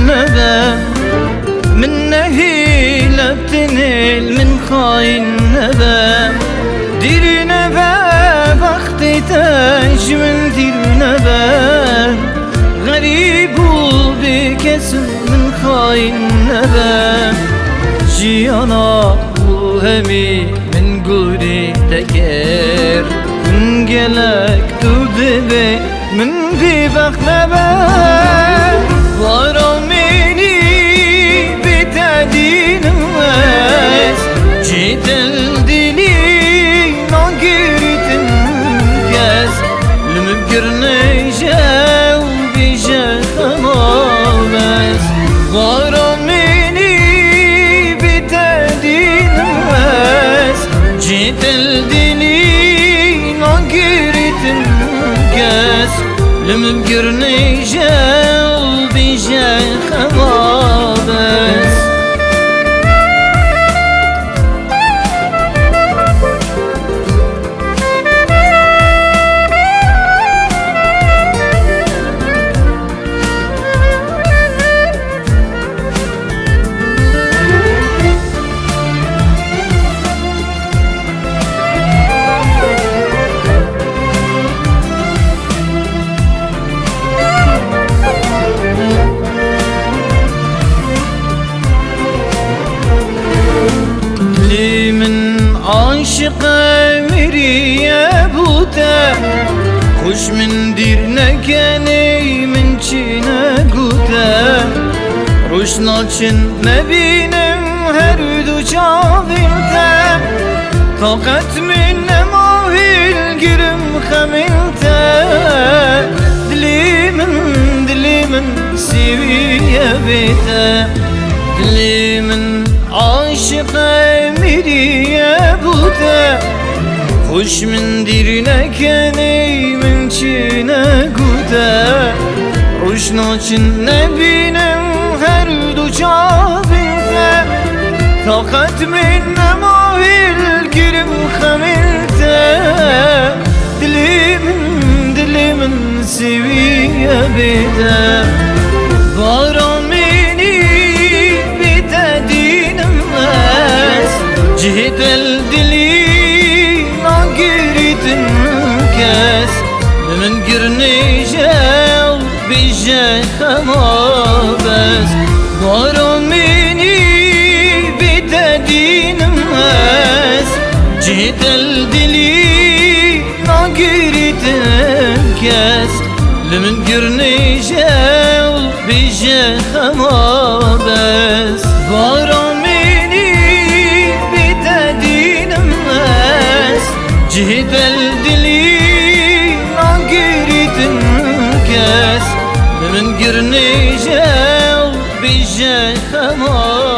نبا من نهيلة بتنل من خاين نبا دير نبا بختي تاج من دير نبا غريب وبكسر من خاين نبا جيانا وهمي من قولي تكير من قلق تودبي من بيبخ نبا ورميني بتعدين الناس جيت الدليل نقرت الناس لمبقرني جاو بيجا خمامس ورميني بتعدين الناس جيت الدليل نقرت الناس لمبقرني جاو بيجا خمامس عاشقة مريا بوتا خوش من دير نكاني من چينا قوتا روش ناچن مبينم هردو چاويلتا طاقت من نماهيل گرم خميلتا دلي من سيوية بيتا دلي من عاشقة مريا بوتا خوش من دير نكاني من چينا قوتا روش ناچن نبينم هردو چاويلتا طاقت من نماهيل گرم خميلتا دلي من سيوية بيتا باراميني بتعدين الناس جهد الدليل نقرت الناس من قرني جاو بيجا خمابس ورميني بتعدين الناس جهد الدليل نقرت الناس لمن قرني جاو بيجا خمابس ورميني بتعدين الناس جهد الدليل نقرت الناس من قرني جاو بيجا خمابس